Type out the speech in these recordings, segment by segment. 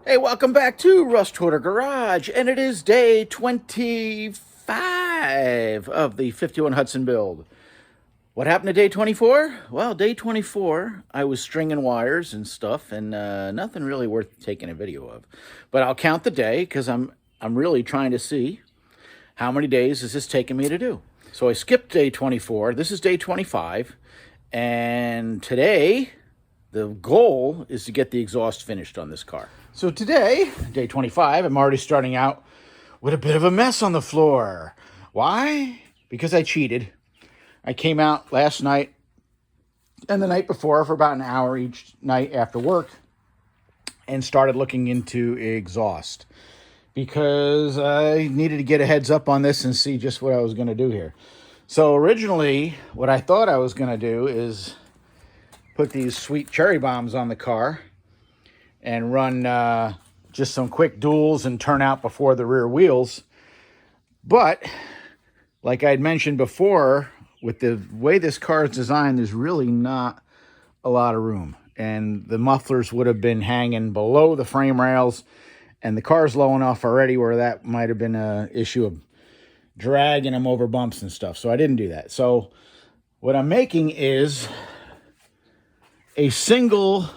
Hey, welcome back to Rust Quarter Garage, and it is day 25 of the 51 Hudson build. What happened to day 24? Well, day 24, I was stringing wires and stuff, and nothing really worth taking a video of. But I'll count the day, because I'm really trying to see how many days is this taking me to do. So I skipped day 24. This is day 25, and today the goal is to get the exhaust finished on this car. So today, day 25, I'm already starting out with a bit of a mess on the floor. Why? Because I cheated. I came out last night and the night before for about an hour each night after work and started looking into exhaust because I needed to get a heads up on this and see just what I was going to do here. So originally, what I thought I was going to do is put these sweet cherry bombs on the car and run just some quick duals and turn out before the rear wheels. But like I'd mentioned before, with the way this car is designed, there's really not a lot of room. And the mufflers would have been hanging below the frame rails, and the car's low enough already where that might have been an issue of dragging them over bumps and stuff. So I didn't do that. So what I'm making is a single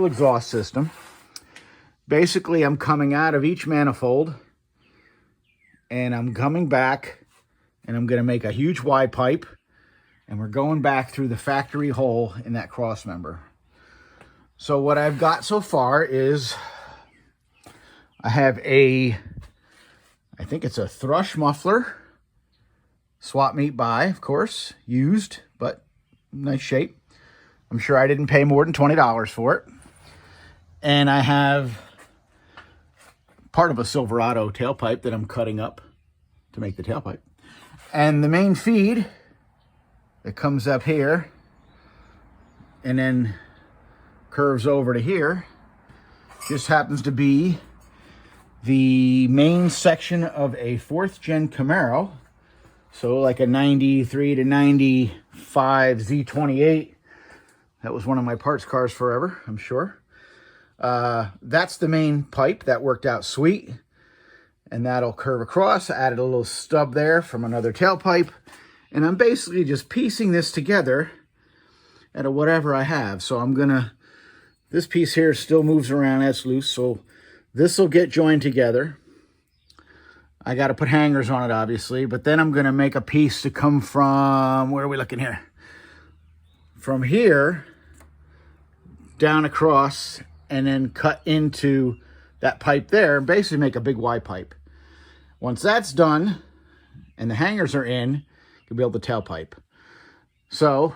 exhaust system. Basically, I'm coming out of each manifold and I'm coming back and I'm going to make a huge Y pipe and we're going back through the factory hole in that cross member. So what I've got so far is I have I think it's a thrush muffler, swap meet buy, of course, used, but nice shape. I'm sure I didn't pay more than $20 for it. And I have part of a Silverado tailpipe that I'm cutting up to make the tailpipe. And the main feed that comes up here and then curves over to here just happens to be the main section of a 4th gen Camaro. So like a 93 to 95 Z28. That was one of my parts cars forever, I'm sure. That's the main pipe. That worked out sweet. And that'll curve across. I added a little stub there from another tailpipe. And I'm basically just piecing this together out of whatever I have. So this piece here still moves around, that's loose. So this will get joined together. I got to put hangers on it, obviously. But then I'm going to make a piece to come from, where are we looking here? From here down across and then cut into that pipe there and basically make a big Y pipe. Once that's done and the hangers are in, you'll be able to tailpipe. So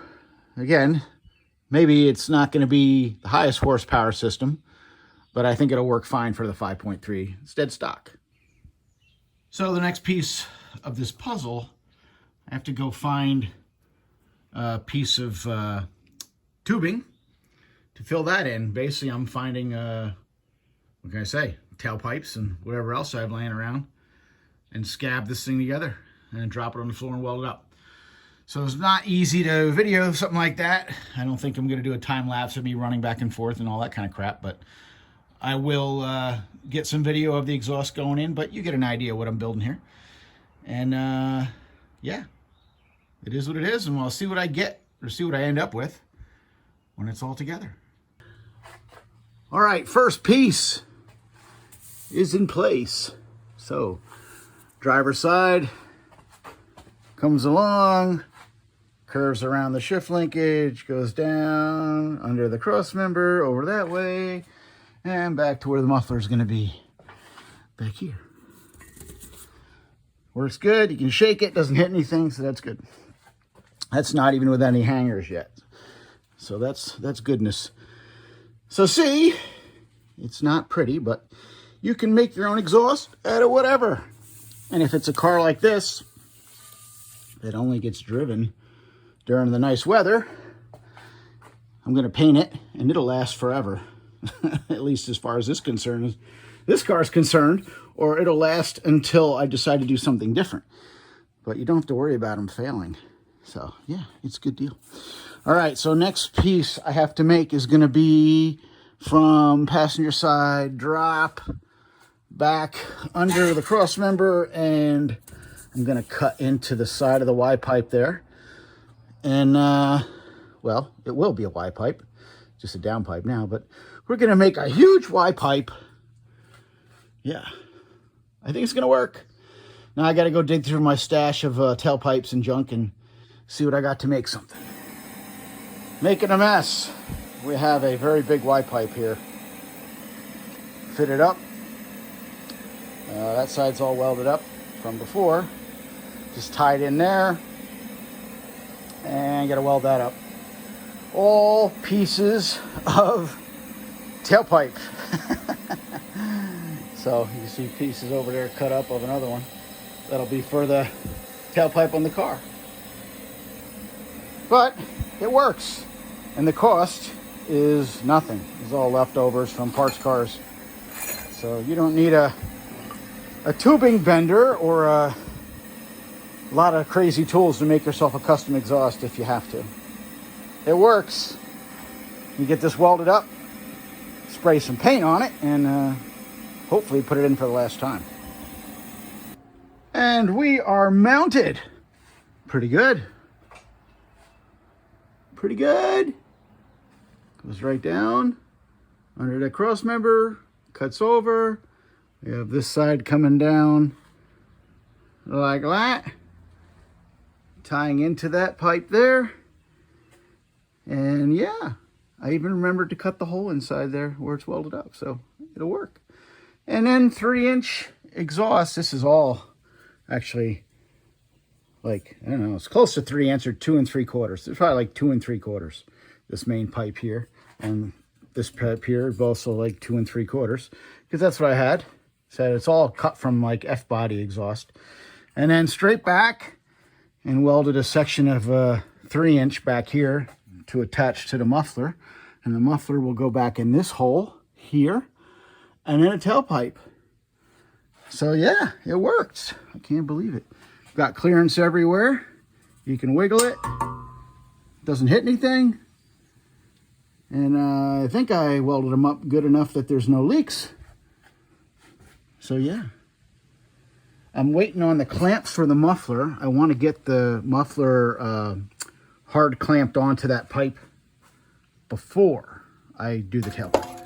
again, maybe it's not going to be the highest horsepower system, but I think it'll work fine for the 5.3. It's dead stock. So the next piece of this puzzle, I have to go find a piece of tubing to fill that in. Basically, I'm finding, what can I say, tailpipes and whatever else I have laying around and scab this thing together and then drop it on the floor and weld it up. So it's not easy to video something like that. I don't think I'm going to do a time lapse of me running back and forth and all that kind of crap, but I will get some video of the exhaust going in, but you get an idea what I'm building here. And yeah, it is what it is, and we'll see what I get or see what I end up with when it's all together. All right, first piece is in place. So driver's side comes along, curves around the shift linkage, goes down under the cross member, over that way, and back to where the muffler is going to be, back here. Works good. You can shake it, doesn't hit anything, so that's good. That's not even with any hangers yet. So that's goodness. So see, it's not pretty, but you can make your own exhaust out of whatever. And if it's a car like this that only gets driven during the nice weather, I'm going to paint it and it'll last forever. At least as far as this car is concerned, or it'll last until I decide to do something different. But you don't have to worry about them failing. So yeah, it's a good deal. All right, so next piece I have to make is going to be from passenger side, drop back under the cross member, and I'm going to cut into the side of the Y pipe there. And, well, it will be a Y pipe, just a down pipe now, but we're going to make a huge Y pipe. Yeah, I think it's going to work. Now I got to go dig through my stash of tailpipes and junk and see what I got to make something. Making a mess. We have a very big Y pipe here. Fit it up. That side's all welded up from before. Just tied in there. And got to weld that up. All pieces of tailpipe. So you see pieces over there cut up of another one. That'll be for the tailpipe on the car. But it works. And the cost is nothing. It's all leftovers from parts cars. So you don't need a tubing bender or a lot of crazy tools to make yourself a custom exhaust if you have to. It works. You get this welded up, spray some paint on it, and hopefully put it in for the last time. And we are mounted. Pretty good. Pretty good. Goes right down under that cross member, cuts over. We have this side coming down like that, tying into that pipe there. And yeah, I even remembered to cut the hole inside there where it's welded up, so it'll work. And then 3-inch exhaust. This is all actually like, I don't know, it's close to 3-inch or 2 3/4. It's probably like 2 3/4. This main pipe here and this pipe here is also like 2 3/4, because that's what I had. So it's all cut from like F-body exhaust. And then straight back and welded a section of 3-inch back here to attach to the muffler. And the muffler will go back in this hole here and then a tailpipe. So yeah, it works. I can't believe it. Got clearance everywhere. You can wiggle it. Doesn't hit anything. And I think I welded them up good enough that there's no leaks. So yeah. I'm waiting on the clamps for the muffler. I want to get the muffler hard clamped onto that pipe before I do the tailpipe.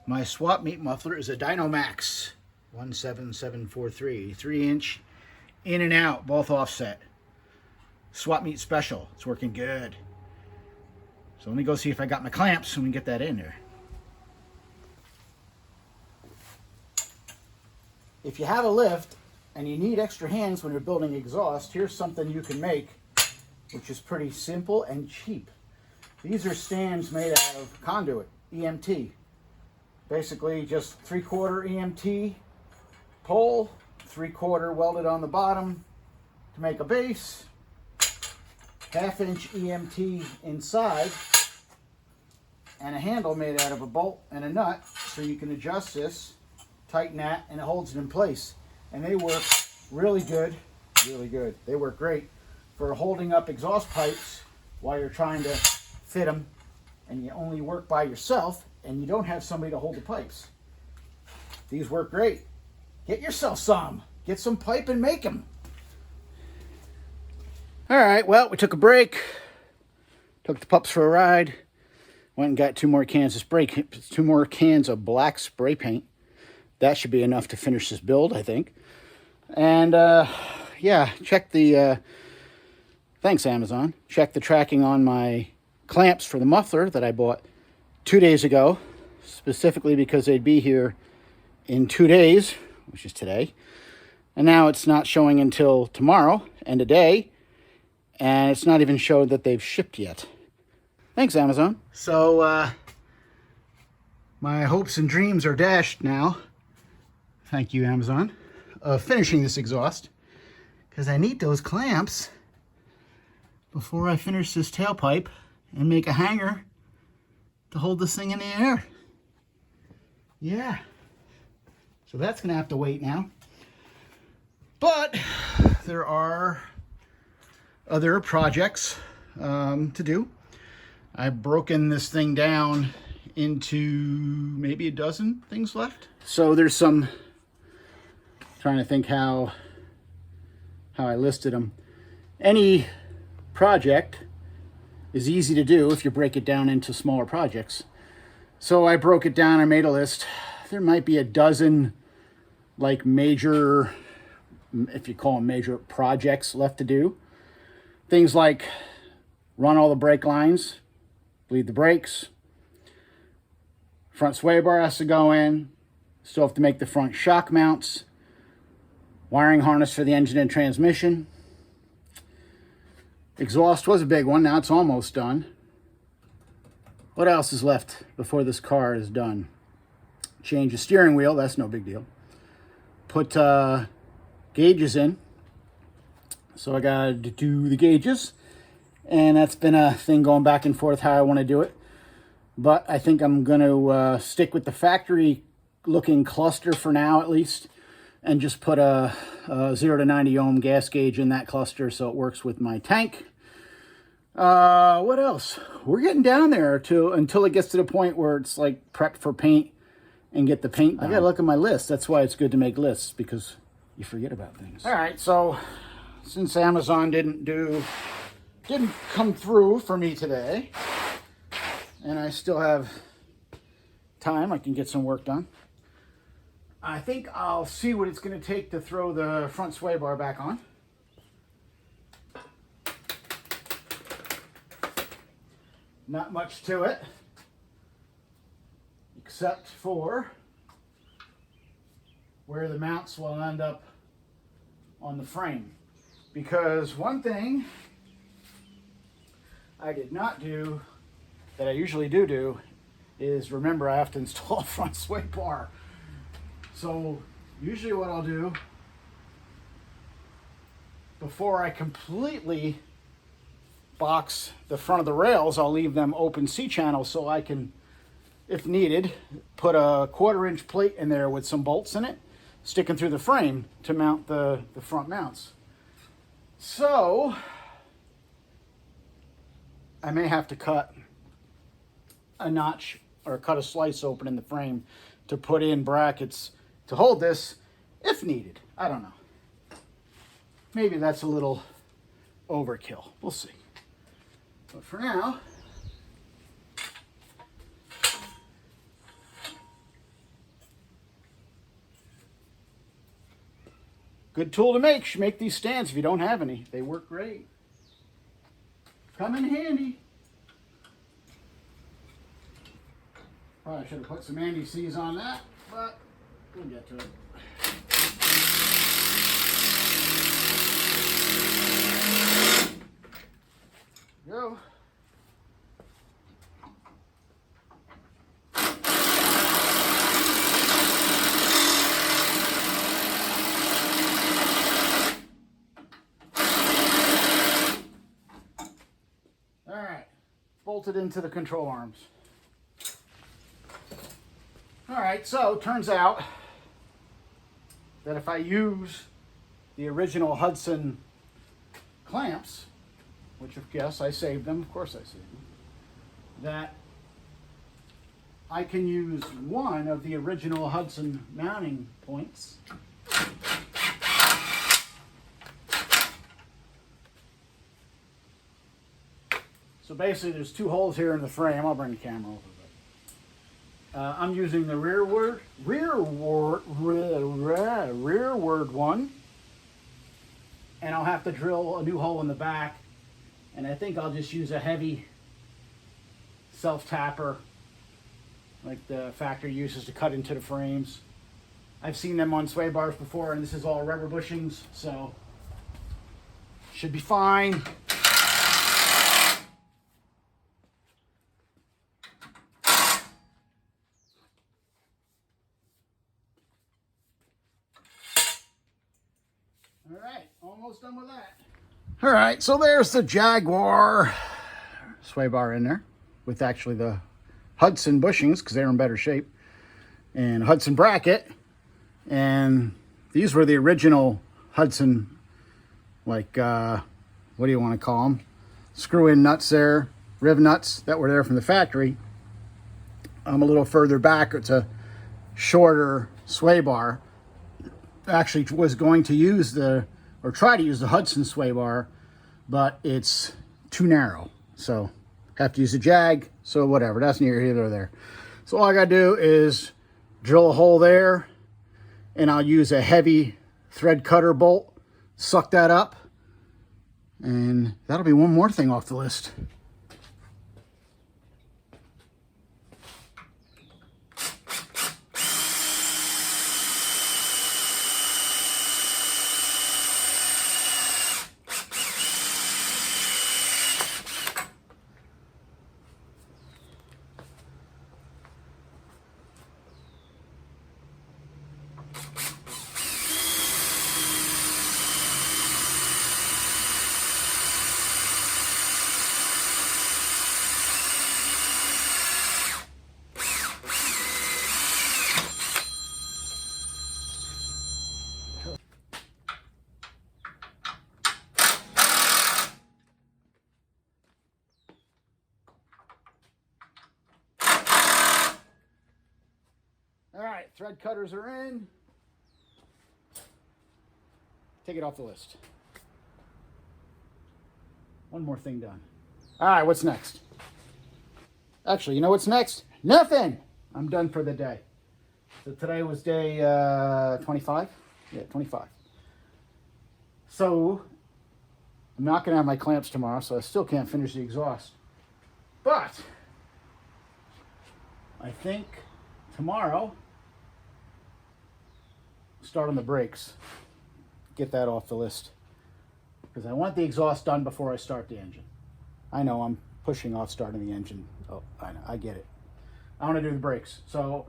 My swap meet muffler is a Dynomax 17743, 3-inch in and out, both offset. Swap meet special. It's working good. So let me go see if I got my clamps and we can get that in there. If you have a lift and you need extra hands when you're building exhaust, here's something you can make, which is pretty simple and cheap. These are stands made out of conduit, EMT. Basically just 3/4 EMT pole, 3/4 welded on the bottom to make a base, 1/2-inch EMT inside, and a handle made out of a bolt and a nut so you can adjust this, tighten that, and it holds it in place. And they work really good, really good. They work great for holding up exhaust pipes while you're trying to fit them and you only work by yourself and you don't have somebody to hold the pipes. These work great. Get yourself some. Get some pipe and make them. All right, well, we took a break. Took the pups for a ride. Went and got 2 more cans of spray, 2 more cans of black spray paint. That should be enough to finish this build, I think. And yeah, check the, thanks Amazon. Check the tracking on my clamps for the muffler that I bought 2 days ago, specifically because they'd be here in 2 days, which is today. And now it's not showing until tomorrow and a day. And it's not even showed that they've shipped yet. Thanks, Amazon. So, my hopes and dreams are dashed now. Thank you, Amazon. Of finishing this exhaust. Because I need those clamps before I finish this tailpipe and make a hanger to hold this thing in the air. Yeah. So that's going to have to wait now. But there are other projects to do. I've broken this thing down into maybe a dozen things left. So there's some, trying to think how I listed them. Any project is easy to do if you break it down into smaller projects. So I broke it down, I made a list. There might be a dozen like major, if you call them major projects left to do. Things like run all the brake lines, bleed the brakes, front sway bar has to go in, still have to make the front shock mounts, wiring harness for the engine and transmission. Exhaust was a big one, now it's almost done. What else is left before this car is done? Change the steering wheel, that's no big deal. Put gauges in. So I got to do the gauges. And that's been a thing going back and forth how I want to do it. But I think I'm going to stick with the factory looking cluster for now at least. And just put a 0 to 90 ohm gas gauge in that cluster so it works with my tank. What else? We're getting down there until it gets to the point where it's like prepped for paint and get the paint down. I gotta look at my list. That's why it's good to make lists, because you forget about things. All right, so since Amazon didn't come through for me today, and I still have time, I can get some work done. I think I'll see what it's going to take to throw the front sway bar back on. Not much to it, except for where the mounts will end up on the frame. Because one thing I did not do that I usually do is remember I have to install a front sway bar. So usually what I'll do before I completely box the front of the rails, I'll leave them open C-channels so I can, if needed, put a 1/4-inch plate in there with some bolts in it, sticking through the frame to mount the front mounts. So I may have to cut a notch or cut a slice open in the frame to put in brackets to hold this if needed. I don't know. Maybe that's a little overkill. We'll see. But for now, good tool to make. Should make these stands if you don't have any. They work great. Come in handy. Probably should have put some anti-seize on that, but we'll get to it. Go. All right, bolted into the control arms. All right, so it turns out that if I use the original Hudson clamps, which of course I saved them, of course I saved them, that I can use one of the original Hudson mounting points so basically there's two holes here in the frame. I'll bring the camera over. I'm using the rearward one, and I'll have to drill a new hole in the back, and I think I'll just use a heavy self-tapper like the factory uses to cut into the frames. I've seen them on sway bars before, and this is all rubber bushings, so should be fine. All right, almost done with that. All right, so there's the Jaguar sway bar in there with actually the Hudson bushings because they're in better shape, and Hudson bracket, and these were the original Hudson, like what do you want to call them, screw in nuts there, riv nuts that were there from the factory. I'm a little further back. It's a shorter sway bar. Actually was going to use or try to use the Hudson sway bar, but it's too narrow. So have to use a Jag. So whatever, that's neither here nor there. So all I gotta do is drill a hole there, and I'll use a heavy thread cutter bolt, suck that up, and that'll be one more thing off the list. All right, thread cutters are in. Take it off the list. One more thing done. All right, what's next? Actually, you know what's next? Nothing. I'm done for the day. So today was day 25? Yeah, 25. So I'm not going to have my clamps tomorrow, so I still can't finish the exhaust. But I think tomorrow, start on the brakes. Get that off the list. Because I want the exhaust done before I start the engine. I know I'm pushing off starting the engine. Oh, I know, I get it. I want to do the brakes. So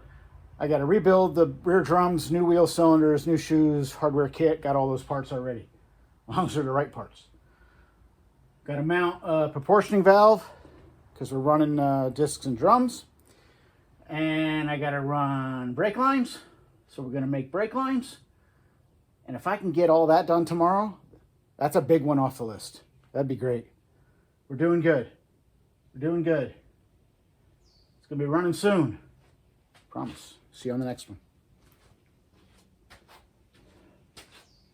I got to rebuild the rear drums, new wheel cylinders, new shoes, hardware kit. Got all those parts already. Those are the right parts. Got to mount a proportioning valve because we're running discs and drums. And I got to run brake lines. So we're going to make brake lines. And if I can get all that done tomorrow, that's a big one off the list. That'd be great. We're doing good. We're doing good. It's going to be running soon. Promise. See you on the next one.